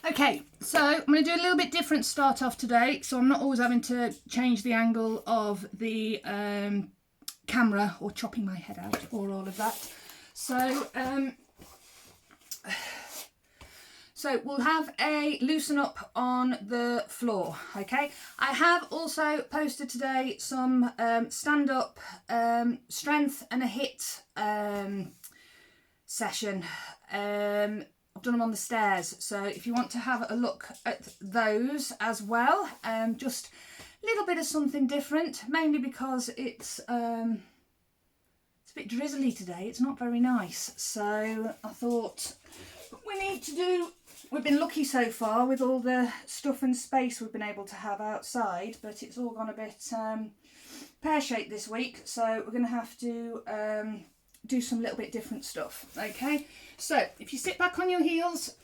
Okay, so I'm going to do a little bit different start off today, so I'm not always having to change the angle of the camera or chopping my head out or all of that. So we'll have a loosen up on the floor, okay? I have also posted today some stand-up strength and a HIIT session. I've done them on the stairs, so if you want to have a look at those as well, just a little bit of something different, mainly because it's a bit drizzly today. It's not very nice, so I thought we've been lucky so far with all the stuff and space we've been able to have outside, but it's all gone a bit pear-shaped this week, so we're going to have to do some little bit different stuff. Okay, so if you sit back on your heels,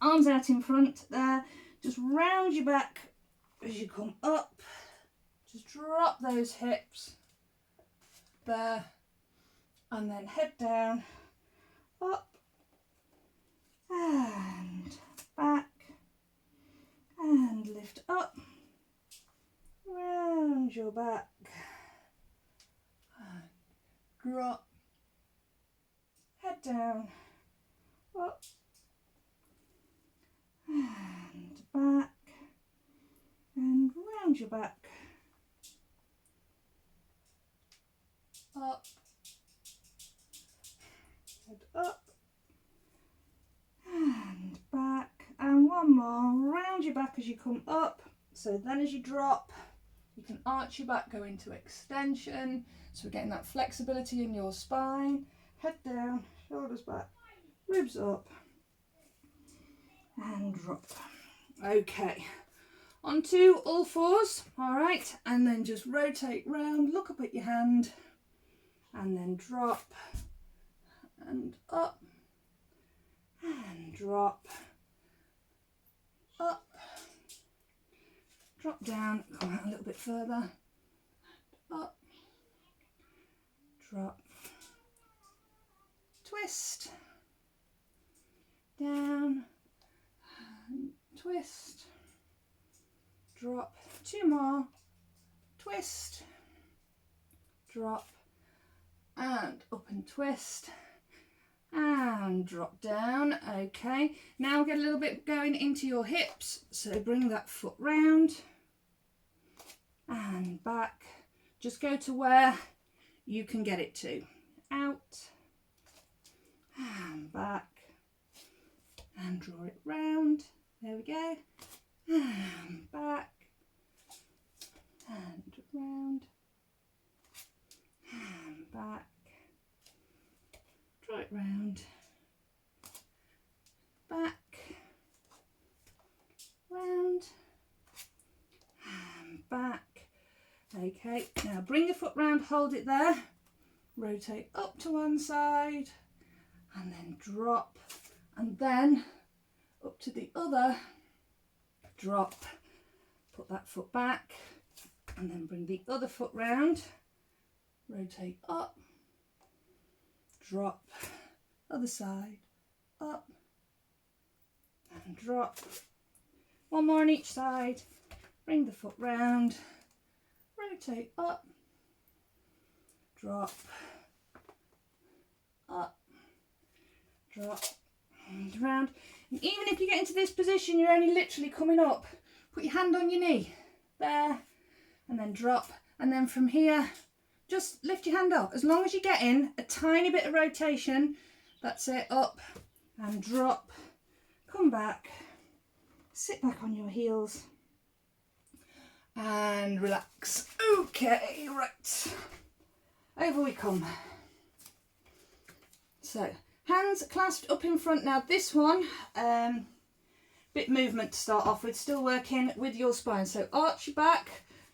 arms out in front there, just round your back as you come up, just drop those hips there, and then head down, up and back, and lift up, round your back, and drop, head down, up and back, and round your back, up, head up and back, and one more, round your back as you come up. So then as you drop, you can arch your back, go into extension, so we're getting that flexibility in your spine. Head down, shoulders back, ribs up, and drop. Okay, onto all fours, all right, and then just rotate round, look up at your hand, and then drop, and up, and drop, up, drop down, come out a little bit further, up, drop, twist, down, and twist, drop, two more, twist, drop, and up and twist, and drop down. Okay, now get a little bit going into your hips, so bring that foot round and back, just go to where you can get it to, out and back, and draw it round, there we go, and back and round and back, draw it round, back, round and back. Okay, now bring your foot round, hold it there, rotate up to one side, and then drop, and then up to the other, drop, put that foot back, and then bring the other foot round, rotate up, drop, other side, up, and drop. One more on each side, bring the foot round, rotate up, drop, up, drop, and round. And even if you get into this position, you're only literally coming up, put your hand on your knee, there, and then drop, and then from here, just lift your hand up. As long as you get in a tiny bit of rotation, that's it, up and drop, come back, sit back on your heels, and relax. Okay, right, over we come. So hands clasped up in front. Now this one, bit movement to start off with, still working with your spine. So arch your back,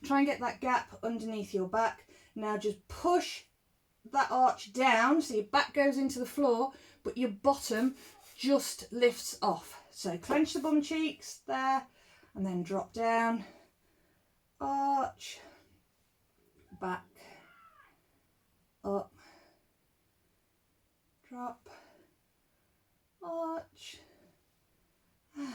try and get that gap underneath your back. Now just push that arch down so your back goes into the floor, but your bottom just lifts off. So clench the bum cheeks there, and then drop down, arch, back, up, drop, arch, and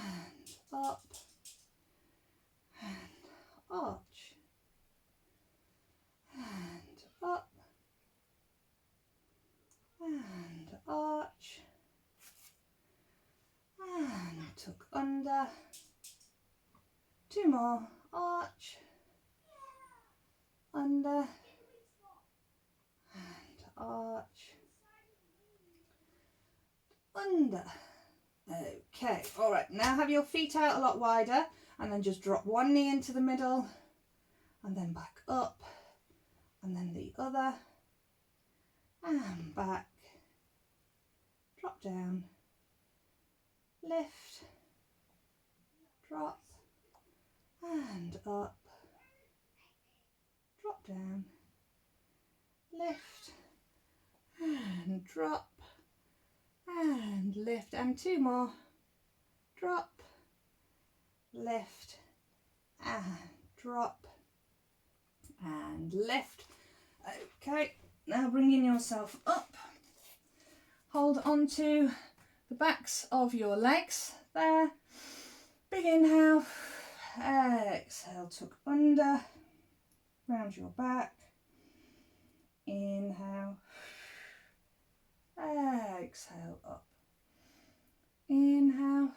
tuck under, 2 more, arch, under, and arch, under. Okay, all right, now have your feet out a lot wider and then just drop one knee into the middle and then back up and then the other and back, drop down, lift, drop and up, drop down, lift and drop and lift, and 2 more, drop, lift and drop and lift. Okay, now bringing yourself up, hold on to the backs of your legs there, big inhale, exhale, tuck under, round your back, inhale, exhale, up, inhale,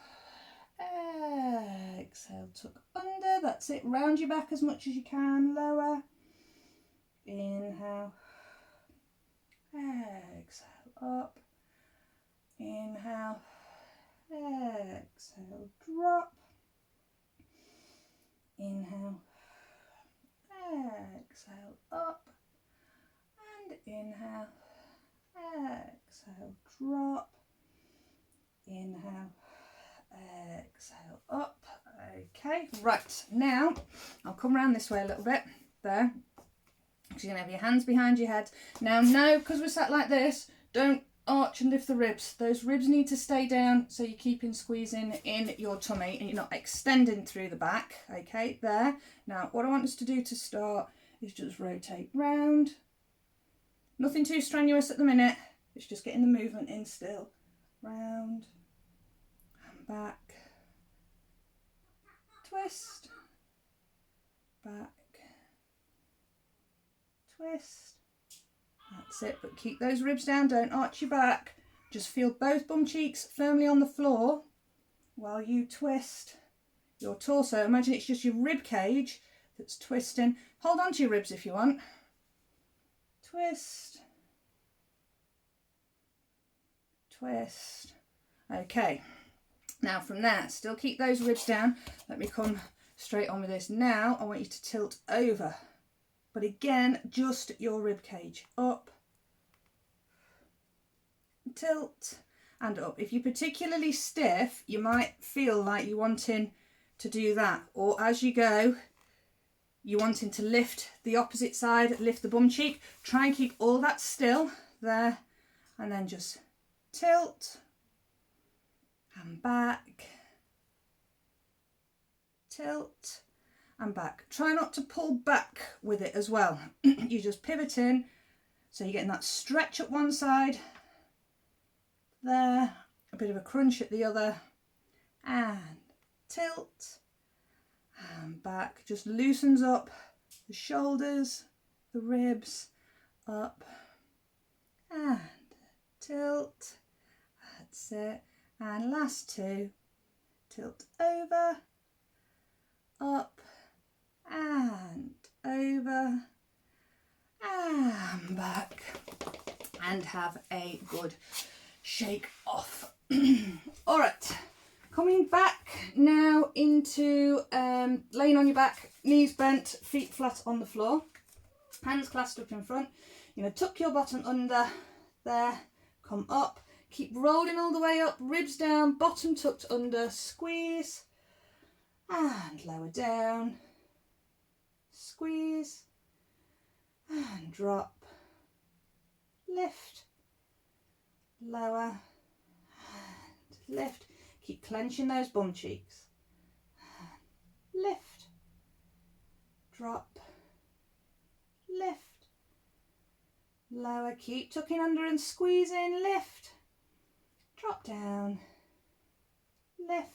exhale, tuck under, that's it, round your back as much as you can, lower, inhale, exhale, up, inhale, exhale, drop, inhale, exhale, up, and inhale, exhale, drop, inhale, exhale, up. Okay, right, now I'll come around this way a little bit there, because you're going to have your hands behind your head. Now no, because we're sat like this, don't arch and lift the ribs. Those ribs need to stay down, so you're keeping squeezing in your tummy and you're not extending through the back. Okay, there. Now what I want us to do to start is just rotate round. Nothing too strenuous at the minute, it's just getting the movement in still. Round and back, twist, back, twist. That's it, but keep those ribs down, don't arch your back. Just feel both bum cheeks firmly on the floor while you twist your torso. Imagine it's just your rib cage that's twisting. Hold on to your ribs if you want. Twist, twist. Okay, now from there, still keep those ribs down. Let me come straight on with this. Now I want you to tilt over, but again, just your rib cage. Up, tilt, and up. If you're particularly stiff, you might feel like you're wanting to do that, or as you go, you're wanting to lift the opposite side, lift the bum cheek. Try and keep all that still there, and then just tilt and back, tilt and back. Try not to pull back with it as well. You just pivot in, so you're getting that stretch at one side there, a bit of a crunch at the other, and tilt and back. Just loosens up the shoulders, the ribs, up and tilt. That's it. And last 2, tilt over, up and over and back, and have a good shake off. All right, coming back now into laying on your back, knees bent, feet flat on the floor, hands clasped up in front. You're going to tuck your bottom under there, come up, keep rolling all the way up, ribs down, bottom tucked under, squeeze and lower down, squeeze and drop, lift, lower and lift. Keep clenching those bum cheeks. Lift, drop, lift, lower. Keep tucking under and squeezing, lift, drop down, lift,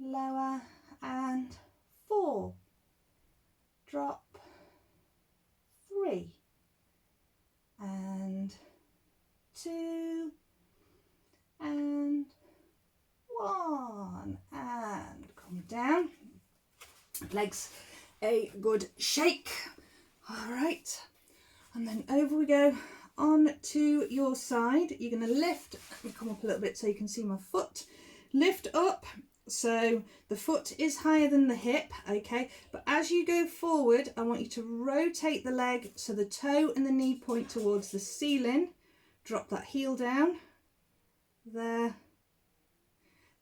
lower, and 4, drop, 3, and 2, and 1. Legs a good shake. All right, and then over we go on to your side. You're going to lift. Let me come up a little bit so you can see my foot. Lift up, so the foot is higher than the hip, okay? But as you go forward, I want you to rotate the leg so the toe and the knee point towards the ceiling. Drop that heel down, there.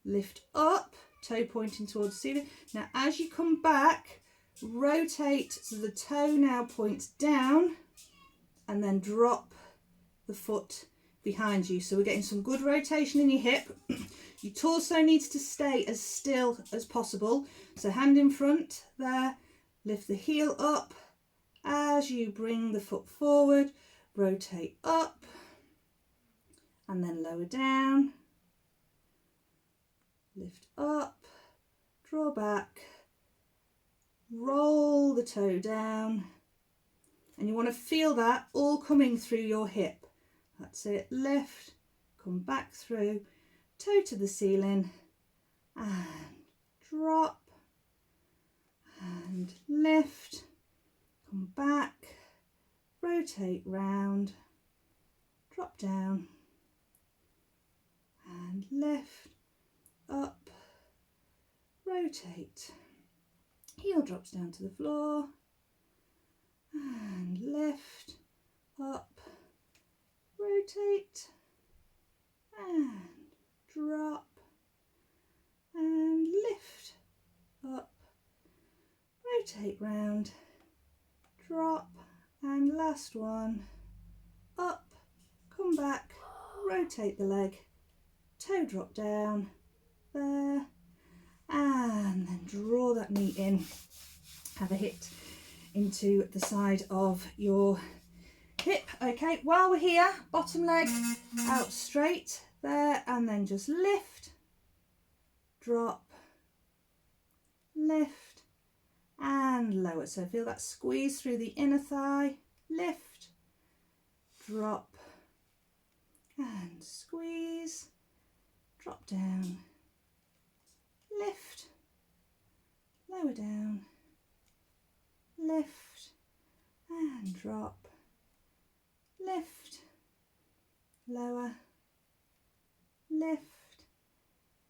Lift up, toe pointing towards the ceiling. Now as you come back, rotate so the toe now points down, and then drop the foot behind you. So we're getting some good rotation in your hip. Your torso needs to stay as still as possible. So hand in front there, lift the heel up. As you bring the foot forward, rotate up and then lower down. Lift up, draw back, roll the toe down. And you want to feel that all coming through your hip. That's it, lift, come back through, toe to the ceiling, and drop, and lift, come back, rotate round, drop down, and lift, up, rotate, heel drops down to the floor, and lift, up, rotate, and drop, and lift, up, rotate round, drop, and last one, up, come back, rotate the leg, toe drop down, there, and then draw that knee in, have a hit into the side of your hip. Okay, while we're here, bottom leg out straight there, and then just lift, drop, lift, and lower. So feel that squeeze through the inner thigh, lift, drop, and squeeze, drop down, lift, lower down, lift, and drop, lift, lower, lift,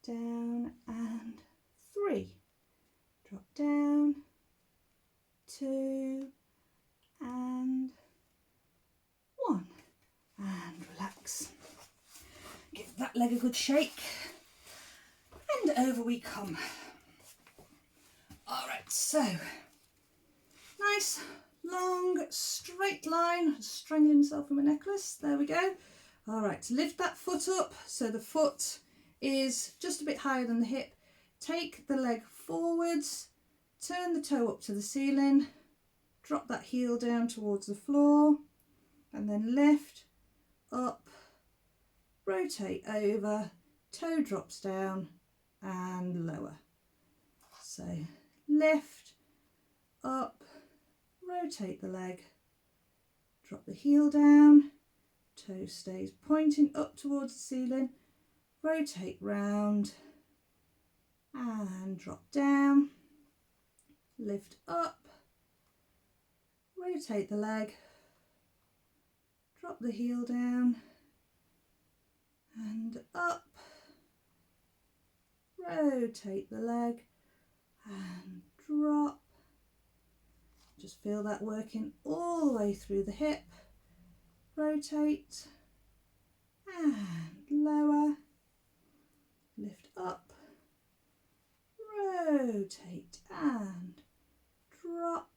down, and 3, drop down, 2, and 1, and relax. Give that leg a good shake, and over we come. All right, so nice long straight line, strangling himself with my necklace, there we go. All right, lift that foot up so the foot is just a bit higher than the hip. Take the leg forwards, turn the toe up to the ceiling, drop that heel down towards the floor, and then lift, up, rotate over, toe drops down and lower. So lift, up, rotate the leg, drop the heel down, toe stays pointing up towards the ceiling, rotate round and drop down, lift up, rotate the leg, drop the heel down and up, rotate the leg and drop. Just feel that working all the way through the hip. Rotate and lower, lift up, rotate and drop,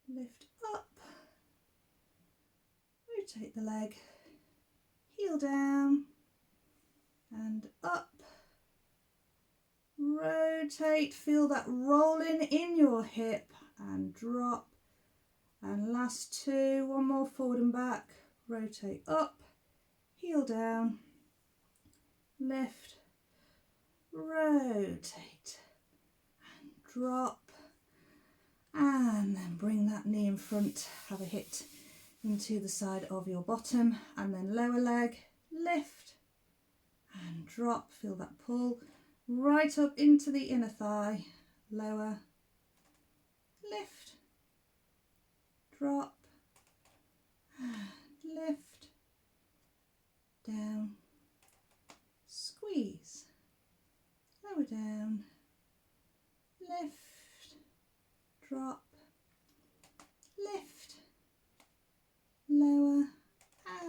lift up, rotate the leg, heel down and up, rotate, feel that rolling in your hip and drop, and last 2, one more forward and back, rotate up, heel down, lift, rotate and drop, and then bring that knee in front, have a hit into the side of your bottom, and then lower leg, lift and drop, feel that pull right up into the inner thigh, lower, lift, drop, lift, down, squeeze, lower down, lift, drop, lift, lower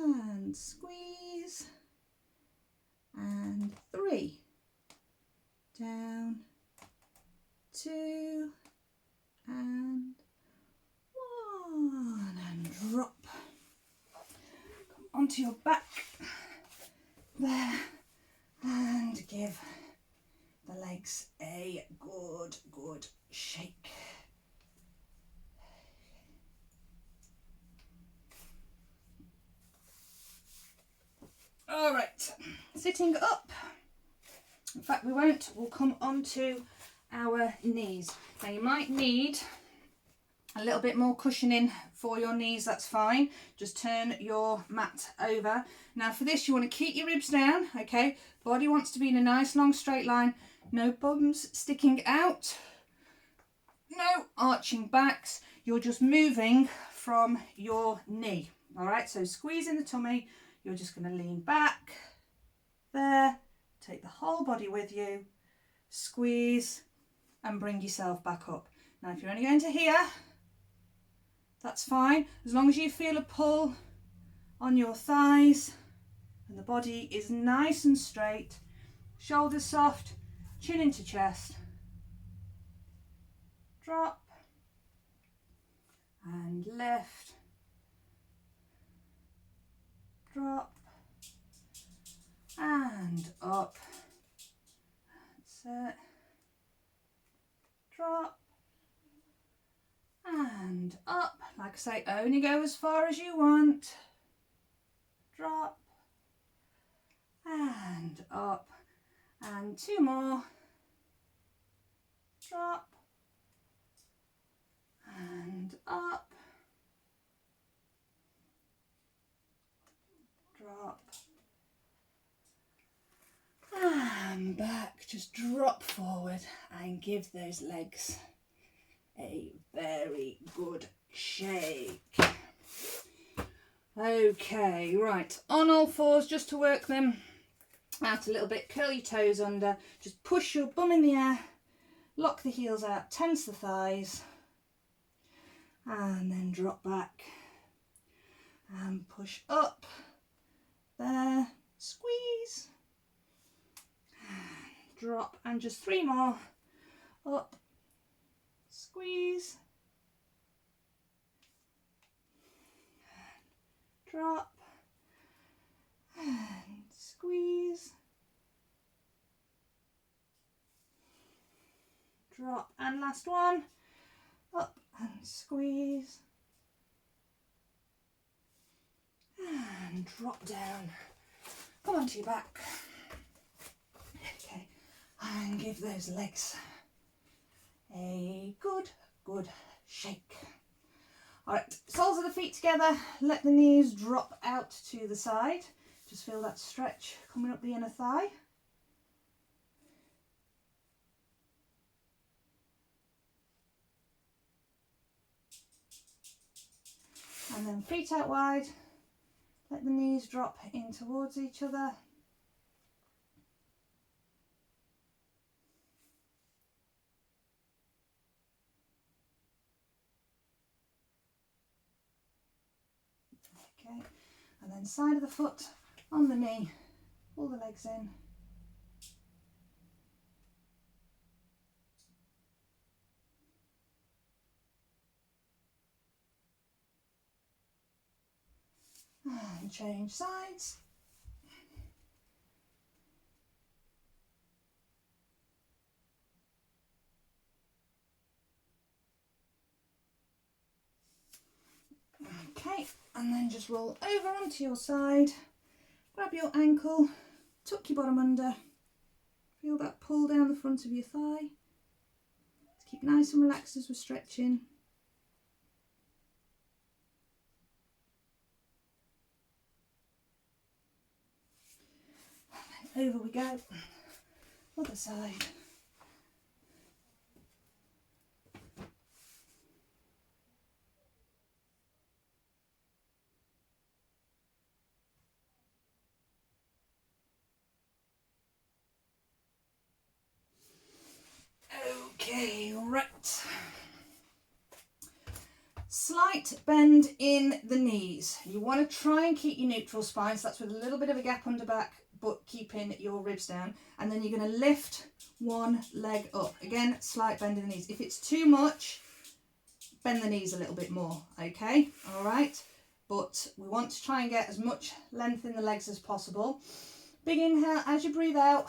and squeeze, and 3, down, 2 and 1, and drop. Come onto your back there and give the legs a good shake. All right, sitting up. In fact, we won't. We'll come onto our knees. Now you might need a little bit more cushioning for your knees, that's fine. Just turn your mat over. Now for this, you want to keep your ribs down, okay? Body wants to be in a nice long straight line. No bums sticking out. No arching backs. You're just moving from your knee. All right, so squeezing the tummy. You're just going to lean back there. Take the whole body with you. Squeeze and bring yourself back up. Now if you're only going to here, that's fine, as long as you feel a pull on your thighs and the body is nice and straight, shoulders soft, chin into chest, drop and lift, drop and up, that's it, drop and up. Like I say, only go as far as you want. Drop and up, and 2 more. Drop and up, drop and back. Just drop forward and give those legs a very good shake. Okay, right, on all fours, just to work them out a little bit. Curl your toes under, just push your bum in the air, lock the heels out, tense the thighs, and then drop back and push up there, squeeze, drop, and just 3 more, up, squeeze, drop and squeeze, drop, and last one, up and squeeze and drop down. Come onto your back, okay, and give those legs a good shake. All right, soles of the feet together, let the knees drop out to the side. Just feel that stretch coming up the inner thigh. And then feet out wide, let the knees drop in towards each other. Okay, and then side of the foot on the knee, pull the legs in. And change sides. Okay, and then just roll over onto your side, grab your ankle, tuck your bottom under, feel that pull down the front of your thigh. Keep nice and relaxed as we're stretching. And then over we go, other side. Slight bend in the knees. You want to try and keep your neutral spine, so that's with a little bit of a gap under back, but keeping your ribs down. And then you're going to lift one leg up. Again, slight bend in the knees. If it's too much, bend the knees a little bit more, okay? All right, but we want to try and get as much length in the legs as possible. Big inhale as you breathe out.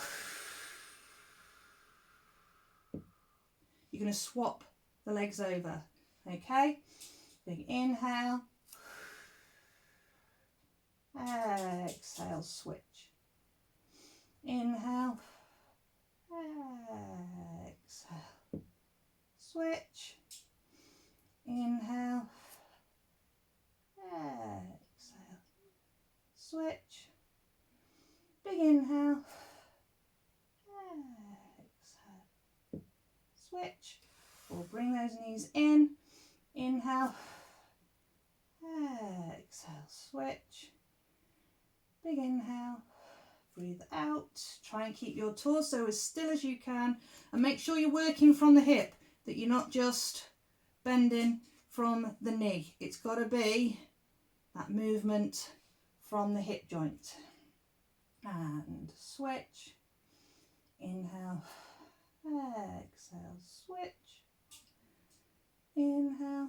You're going to swap the legs over, okay? Big inhale. Exhale, switch. Inhale. Exhale. Switch. Inhale. Exhale. Switch. Big inhale. Exhale. Switch. We'll bring those knees in. Inhale. Exhale. Switch. Big inhale. Breathe out. Try and keep your torso as still as you can, and make sure you're working from the hip, that you're not just bending from the knee. It's got to be that movement from the hip joint. And switch. Inhale. Exhale. Switch. Inhale.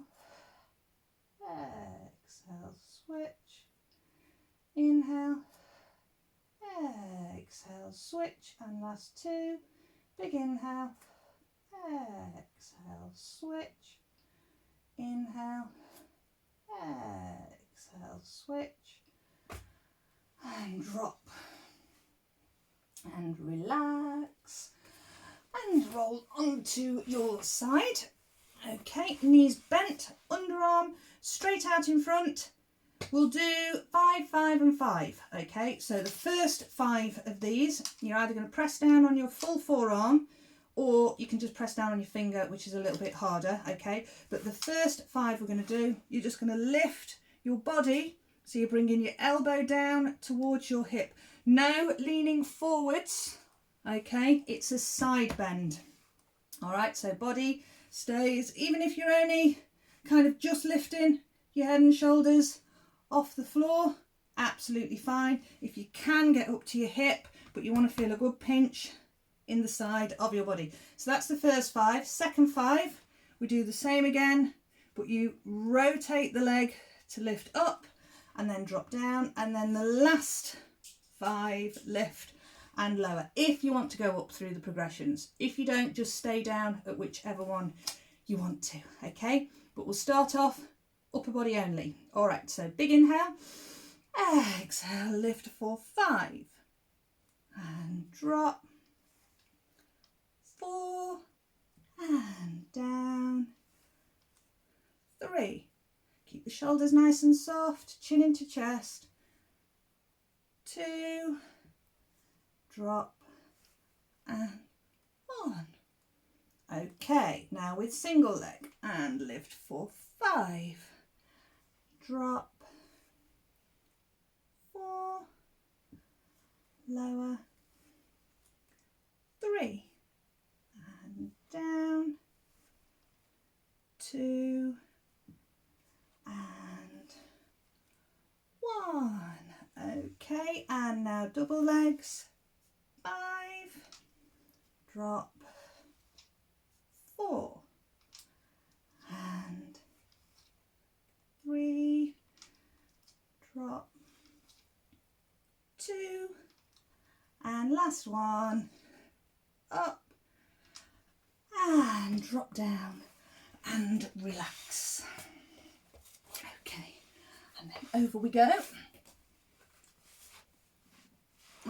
Exhale. Switch. Inhale. Exhale. Switch. And last two. Big inhale. Exhale. Switch. Inhale. Exhale. Switch. And drop. And relax. And roll onto your side. Okay, knees bent, underarm straight out in front. We'll do 5, 5 and 5. Okay, so the first 5 of these, you're either going to press down on your full forearm, or you can just press down on your finger, which is a little bit harder. Okay, but the first 5 we're going to do, you're just going to lift your body, so you're bringing your elbow down towards your hip. No leaning forwards. Okay, it's a side bend. All right, so body stays, even if you're only kind of just lifting your head and shoulders off the floor, absolutely fine. If you can get up to your hip, but you want to feel a good pinch in the side of your body. So that's the first 5. Second 5, we do the same again, but you rotate the leg to lift up and then drop down, and then the last 5, lift and lower, if you want to go up through the progressions. If you don't, just stay down at whichever one you want to, okay? But we'll start off upper body only. All right, so big inhale, exhale, lift for 5, and drop, 4, and down, 3. Keep the shoulders nice and soft, chin into chest, 2, drop, and 1. Okay, now with single leg, and lift for 5, drop, 4, lower, 3, and down, 2, and 1. Okay, and now double legs, 5, drop, 4, and 3, drop, 2, and last one, up, and drop down, and relax. Okay, and then over we go.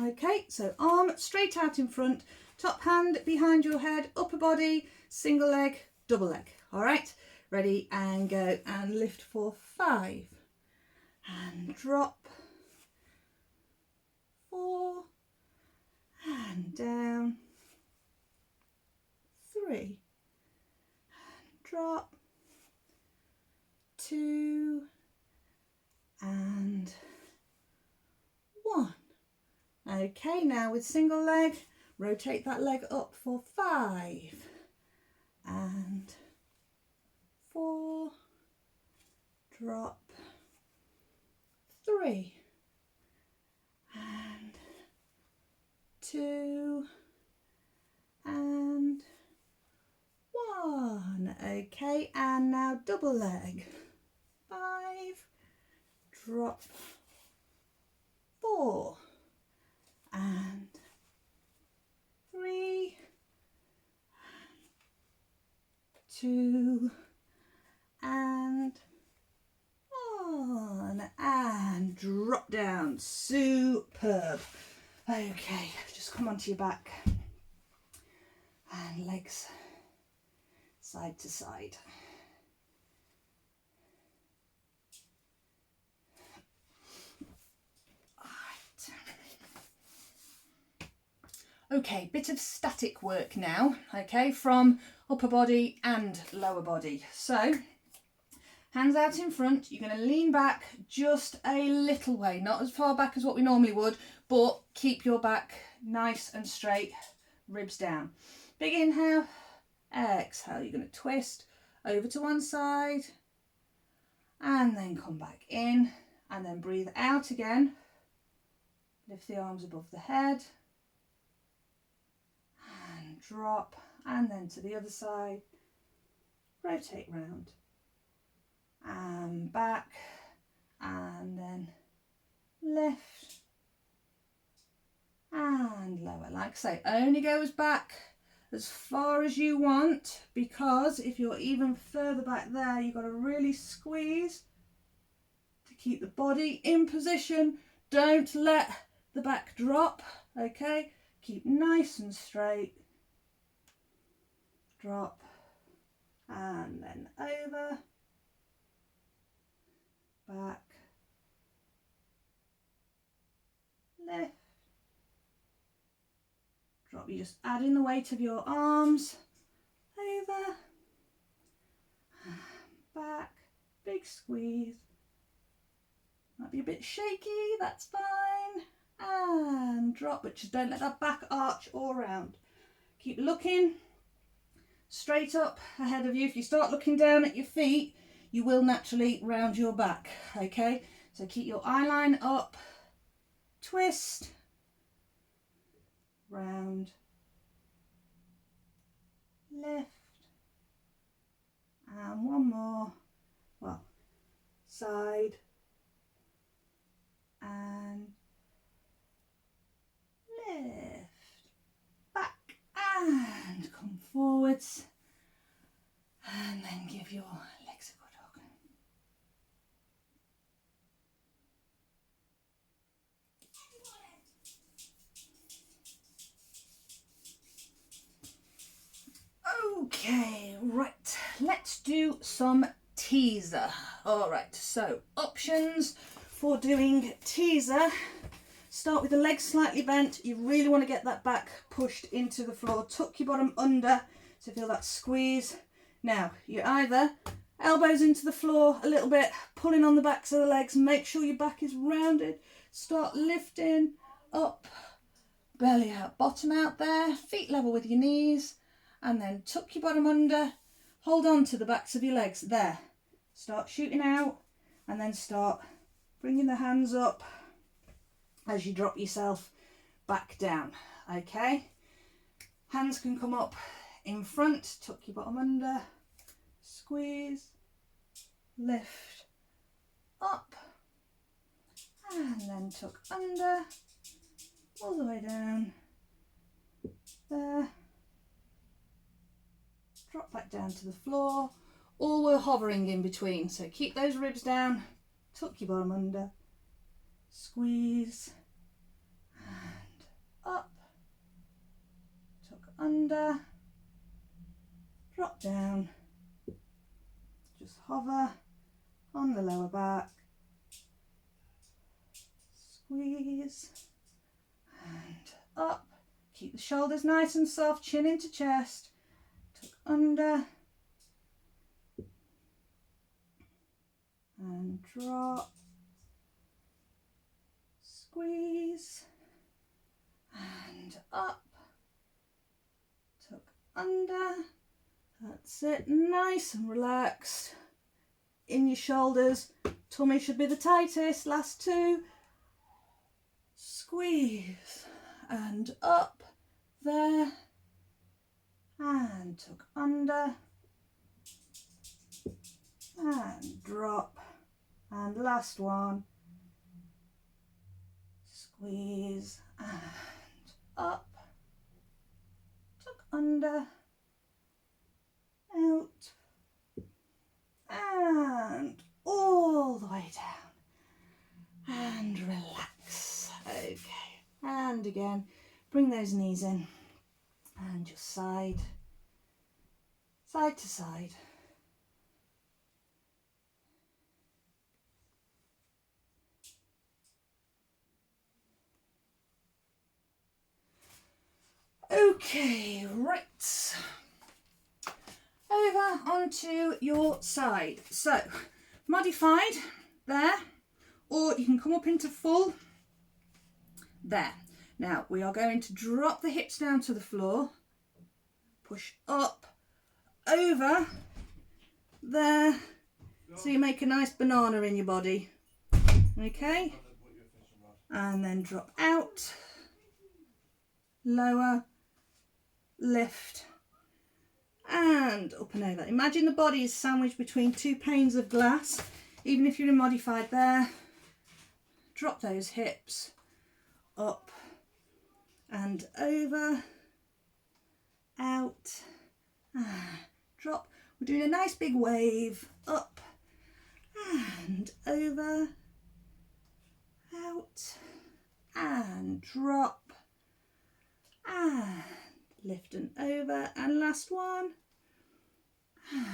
Okay, so arm straight out in front, top hand behind your head, upper body, single leg, double leg. All right, ready and go, and lift for 5, and drop, 4, and down, 3, and drop, 2, and 1. Okay, now with single leg, rotate that leg up for 5, and 4, drop, 3 and 2 and 1. Okay, and now double leg, 5, drop, 4 and 3, 2 and 1, and drop down. Superb. Okay, just come onto your back and legs side to side. Okay, bit of static work now, okay, from upper body and lower body. So, hands out in front, you're going to lean back just a little way, not as far back as what we normally would, but keep your back nice and straight, ribs down. Big inhale, exhale, you're going to twist over to one side, and then come back in, and then breathe out again. Lift the arms above the head. Drop, and then to the other side, rotate round and back, and then lift and lower. Like I say, only goes back as far as you want, because if you're even further back there, you've got to really squeeze to keep the body in position. Don't let the back drop, okay? Keep nice and straight. Drop, and then over, back, lift, drop. You're just adding the weight of your arms, over, back, big squeeze. Might be a bit shaky, that's fine, and drop, but just don't let that back arch all round. Keep looking straight up ahead of you. If you start looking down at your feet, you will naturally round your back, okay? So keep your eye line up, twist, round, lift, and one more, well, side, and lift, back, and come forwards, and then give your legs a good hug. Okay, right, let's do some teaser. All right, so options for doing teaser. Start with the legs slightly bent. You really want to get that back pushed into the floor. Tuck your bottom under to feel that squeeze. Now, you're either elbows into the floor a little bit, pulling on the backs of the legs. Make sure your back is rounded. Start lifting up, belly out, bottom out there, feet level with your knees, and then tuck your bottom under. Hold on to the backs of your legs. There. Start shooting out, and then start bringing the hands up as you drop yourself back down, okay? Hands can come up in front, tuck your bottom under, squeeze, lift, up, and then tuck under, all the way down, there, drop back down to the floor, or we're hovering in between, so keep those ribs down, tuck your bottom under, squeeze, and up, tuck under, drop down, just hover on the lower back, squeeze, and up, keep the shoulders nice and soft, chin into chest, tuck under, and drop, squeeze, and up, tuck under, that's it, nice and relaxed in your shoulders. Tummy should be the tightest. Last two. Squeeze and up there. And tuck under. And drop. And last one. Squeeze and up. Tuck under. Out. And all the way down. And relax. Okay. And again, bring those knees in. And just side to side. Okay, right. Over onto your side. So, modified there, or you can come up into full there. Now, we are going to drop the hips down to the floor, push up, over there, so you make a nice banana in your body. Okay, and then drop out, lower, lift, and up and over. Imagine the body is sandwiched between two panes of glass. Even if you're in modified there, drop those hips, up and over, out, drop. We're doing a nice big wave, up and over, out and drop, and lift and over, and last one, and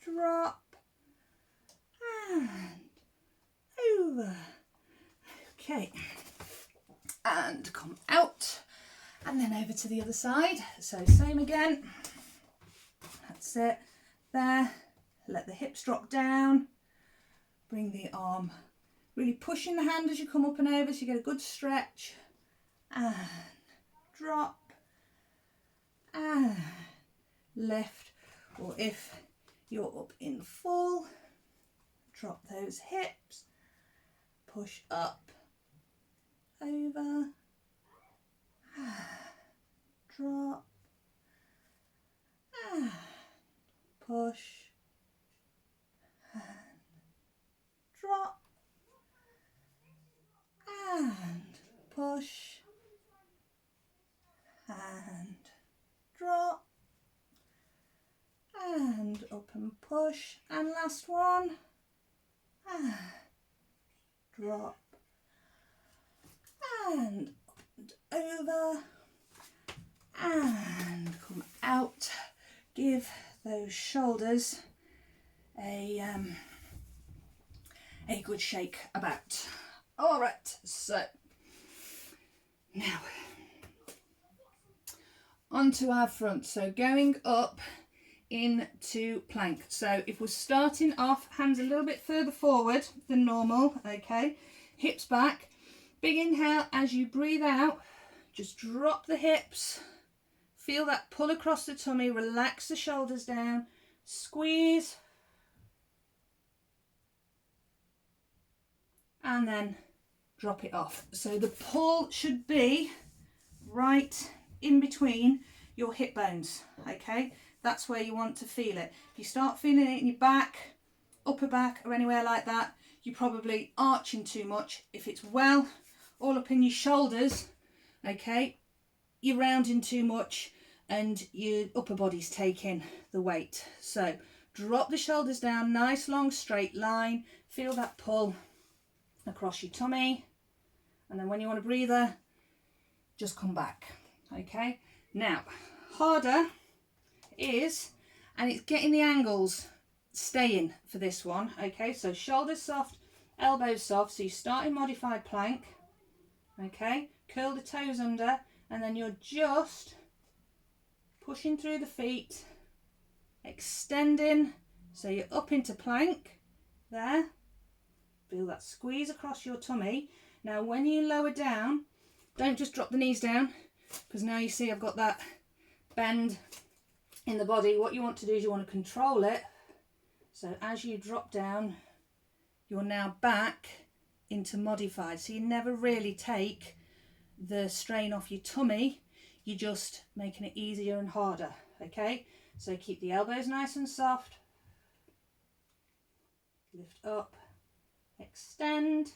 drop, and over. Okay, and come out, and then over to the other side. So same again. That's it. There. Let the hips drop down. Bring the arm. Really pushing the hand as you come up and over, so you get a good stretch. And drop. And lift. Or if you're up in full, drop those hips. Push up. Over. Drop. And push. And drop. And push. And drop. And up and push. And last one. And drop. And over. And come out. Give those shoulders a good shake about. All right, so now onto our front. So going up into plank. So if we're starting off, hands a little bit further forward than normal, okay, hips back, big inhale. As you breathe out, just drop the hips, feel that pull across the tummy, relax the shoulders down, squeeze, and then drop it off. So the pull should be right in between your hip bones, okay? That's where you want to feel it. If you start feeling it in your back, upper back, or anywhere like that, you're probably arching too much. If it's well all up in your shoulders, okay, you're rounding too much and your upper body's taking the weight. So drop the shoulders down, nice long straight line, feel that pull across your tummy, and then when you want a breather, just come back. Okay, now harder is, and it's getting the angles staying for this one. Okay, so shoulders soft, elbows soft. So you start in modified plank, okay, curl the toes under, and then you're just pushing through the feet, extending, so you're up into plank there. Feel that squeeze across your tummy. Now when you lower down, don't just drop the knees down, because now you see I've got that bend in the body. What you want to do is you want to control it So as you drop down, you're now back into modified. So you never really take the strain off your tummy, you're just making it easier and harder, okay? So keep the elbows nice and soft, lift up, extend,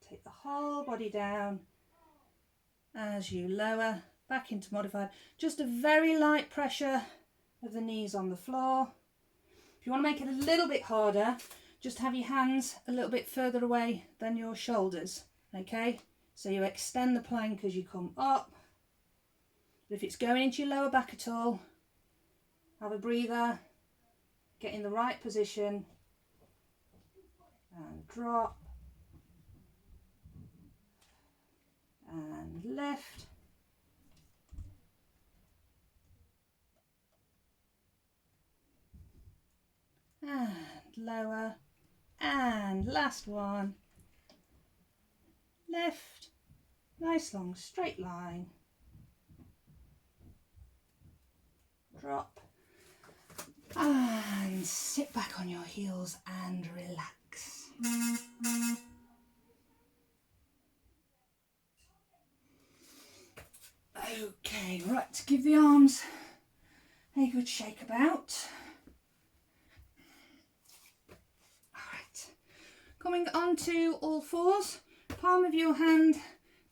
take the whole body down as you lower back into modified. Just a very light pressure of the knees on the floor. If you want to make it a little bit harder, just have your hands a little bit further away than your shoulders, okay? So you extend the plank as you come up. But if it's going into your lower back at all, have a breather, get in the right position and drop and lift and lower and last one, lift, nice long straight line, drop and sit back on your heels and relax. Okay, right, give the arms a good shake about. Alright, coming onto all fours, palm of your hand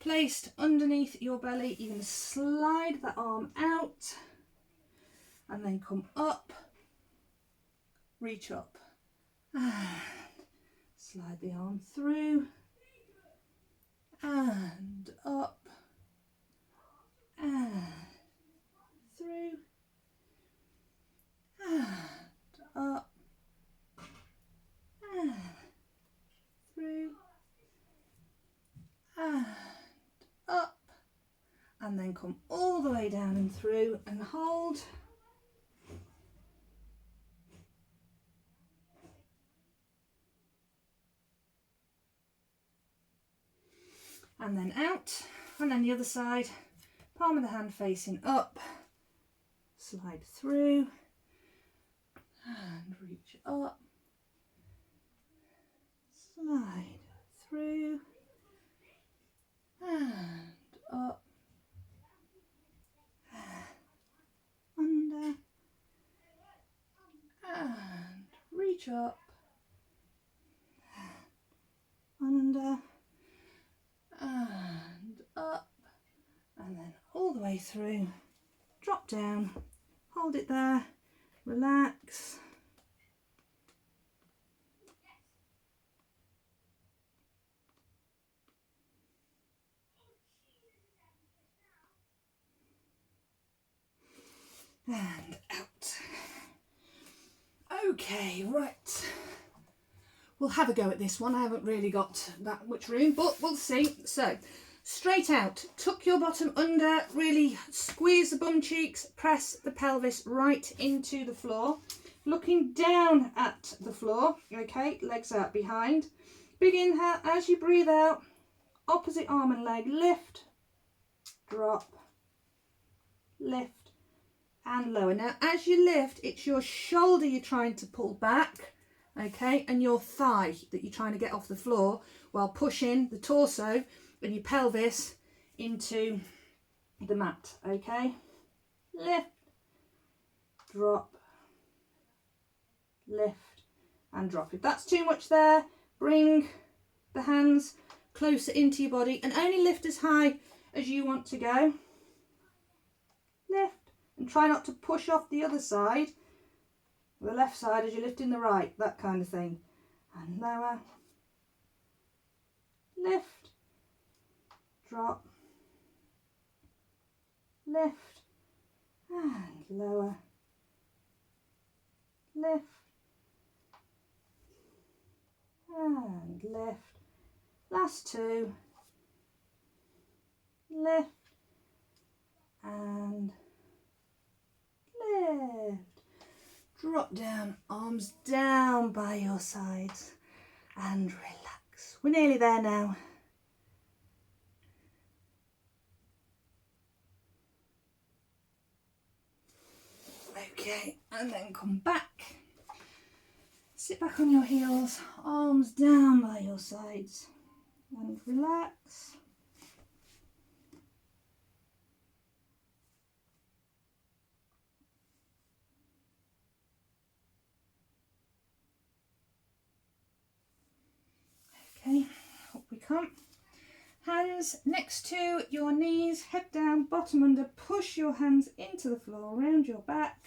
placed underneath your belly, you're going to slide the arm out and then come up, reach up and slide the arm through and up and through and up and through and up, and then come all the way down and through and hold. And then out, and then the other side, palm of the hand facing up, slide through and reach up, slide through and up, under and reach up, under and up, and then all the way through, drop down, hold it there, relax. And out. Okay, right. We'll have a go at this one. I haven't really got that much room, but we'll see. So, straight out, tuck your bottom under, really squeeze the bum cheeks, press the pelvis right into the floor. Looking down at the floor, okay, legs out behind. Big inhale, as you breathe out, opposite arm and leg, lift, drop, lift, and lower. Now as you lift, it's your shoulder you're trying to pull back, okay, and your thigh that you're trying to get off the floor while pushing the torso and your pelvis into the mat, okay. Lift, drop, lift and drop. If that's too much there, bring the hands closer into your body and only lift as high as you want to go. Lift. And try not to push off the other side, the left side as you're lifting the right, that kind of thing. And lower, lift, drop, lift, and lower, lift, and lift. Last two, lift, and lift. Drop down, arms down by your sides and relax. We're nearly there now. Okay, and then come back. Sit back on your heels, arms down by your sides, and relax. Okay, up we come. Hands next to your knees, head down, bottom under, push your hands into the floor, around your back.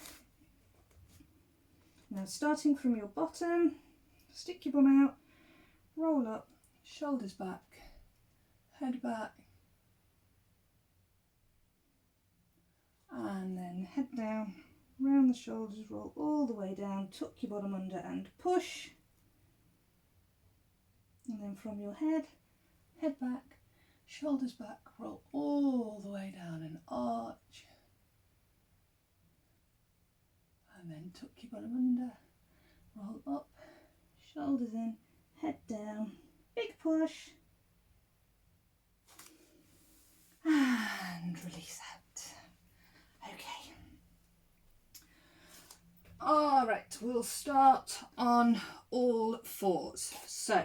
Now starting from your bottom, stick your bum out, roll up, shoulders back, head back, and then head down, round the shoulders, roll all the way down, tuck your bottom under and push. And then from your head back, shoulders back, roll all the way down and arch. And then tuck your bottom under, roll up, shoulders in, head down, big push. And release out. Okay. All right, we'll start on all fours. So,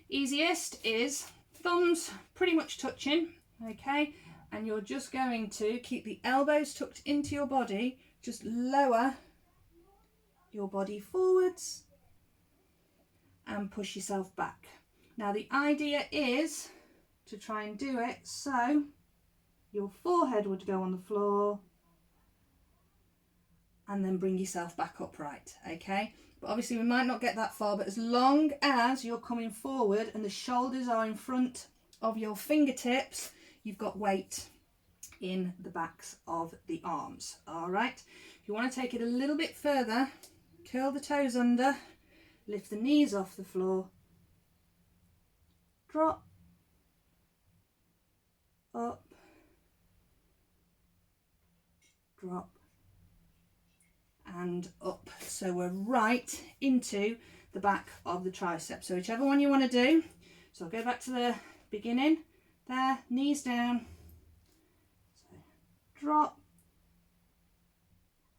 easiest is thumbs pretty much touching, okay? And you're just going to keep the elbows tucked into your body, just lower your body forwards and push yourself back. Now the idea is to try and do it so your forehead would go on the floor and then bring yourself back upright, okay? But obviously we might not get that far, but as long as you're coming forward and the shoulders are in front of your fingertips, you've got weight in the backs of the arms, all right? If you want to take it a little bit further, curl the toes under, lift the knees off the floor, drop, up, drop, and up. So we're right into the back of the tricep. So whichever one you want to do. So I'll go back to the beginning. There, knees down. So drop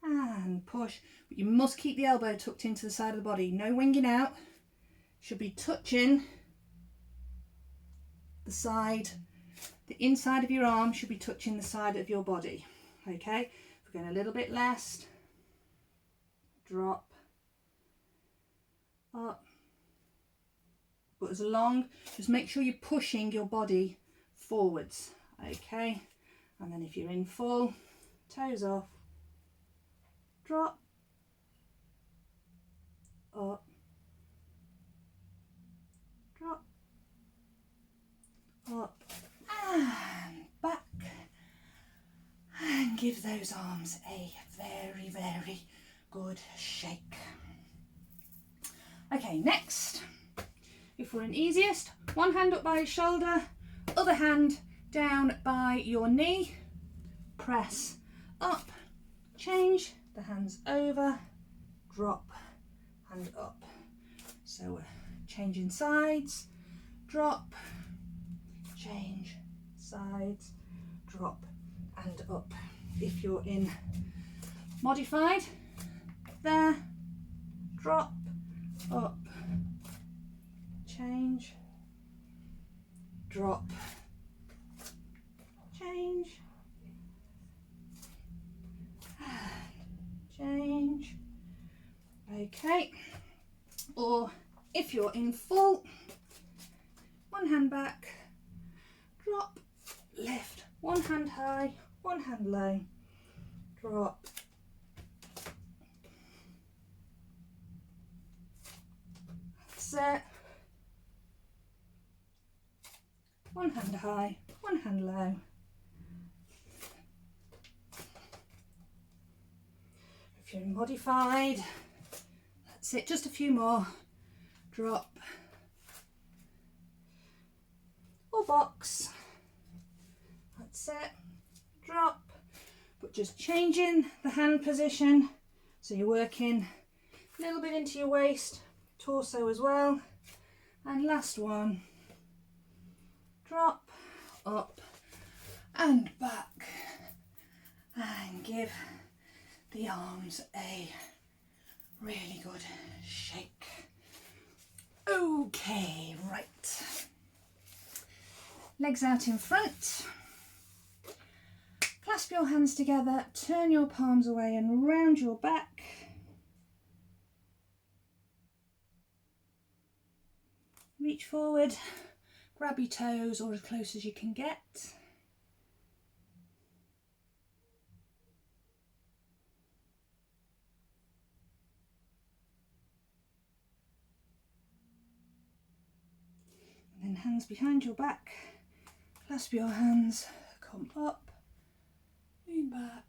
and push. But you must keep the elbow tucked into the side of the body. No winging out. Should be touching the side. The inside of your arm should be touching the side of your body. Okay, we're going a little bit less. Drop, up, but as long, just make sure you're pushing your body forwards, okay? And then if you're in full, toes off, drop, up, drop, up, and back, and give those arms a very, very good shake. Okay, next, if we're in easiest, one hand up by your shoulder, other hand down by your knee, press up, change, the hands over, drop and up. So we're changing sides, drop, change, sides, drop and up. If you're in modified, there, drop, up, change, drop, change, change. Okay, or if you're in full, one hand back, drop, lift, one hand high, one hand low, drop, set, one hand high, one hand low, if you're modified, that's it, just a few more, drop, or box, that's it, drop, but just changing the hand position, so you're working a little bit into your waist, torso as well, and last one, drop, up and back, and give the the arms a really good shake. Okay, right. Legs out in front. Clasp your hands together, turn your palms away and round your back. Reach forward, grab your toes or as close as you can get. And then hands behind your back, clasp your hands, come up, lean back.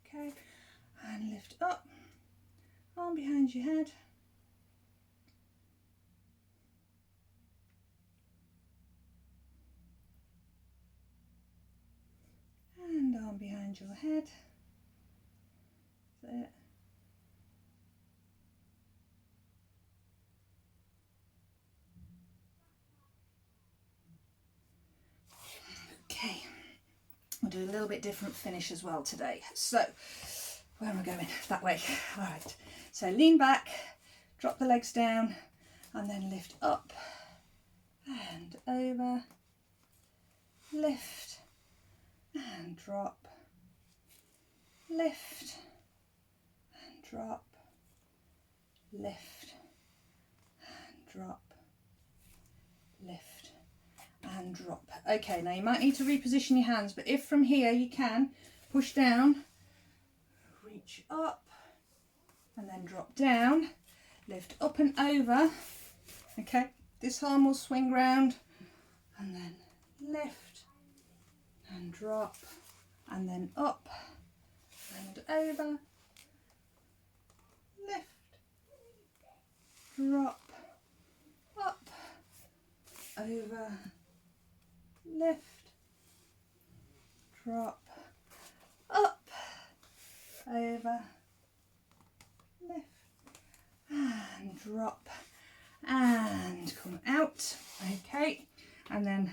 Okay, and lift up, arm behind your head. And arm behind your head. That's it. Okay, we'll do a little bit different finish as well today. So, where am I going? That way. All right. So lean back, drop the legs down, and then lift up and over. Lift and drop. Lift and drop. Lift and drop. Lift and drop. Okay, now you might need to reposition your hands, but if from here you can, push down, reach up, and then drop down, lift up and over. Okay, this arm will swing round, and then lift and drop, and then up and over, lift, drop, up, over, lift, drop, up, over, lift, and drop, and come out. Okay, and then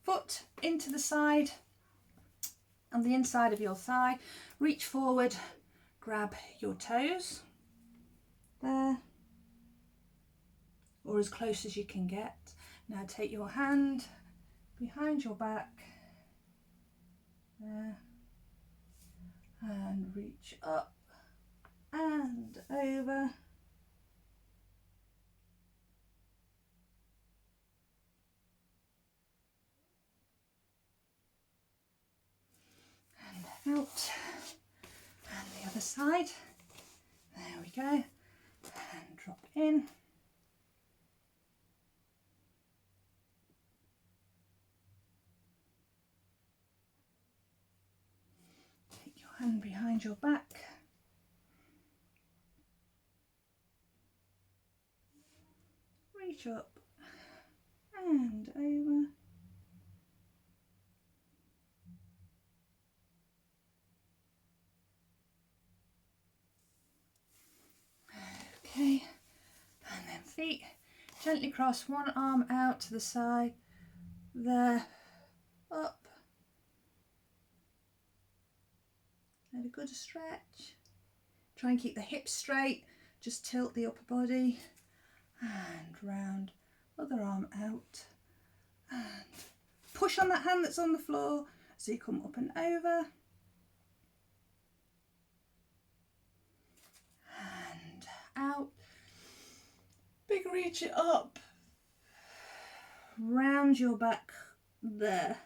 foot into the side, on the inside of your thigh, reach forward, grab your toes, there, or as close as you can get. Now take your hand behind your back, there, and reach up and over. And out. And the other side. There we go. And drop in. Take your hand behind your back. Reach up and over. Okay, and then feet. Gently cross one arm out to the side. There, up. And a good stretch. Try and keep the hips straight. Just tilt the upper body. And round. Other arm out. And push on that hand that's on the floor so you come up and over. And out. Big reach it up. Round your back there.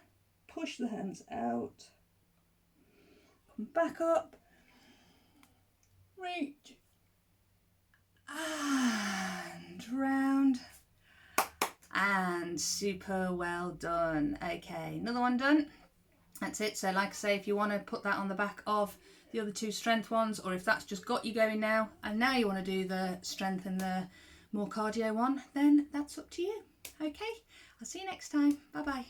Push the hands out. Come back up. Reach. And round. And super well done. Okay, another one done. That's it. So like I say, if you want to put that on the back of the other two strength ones, or if that's just got you going now, and now you want to do the strength and the more cardio one, then that's up to you. Okay, I'll see you next time. Bye bye.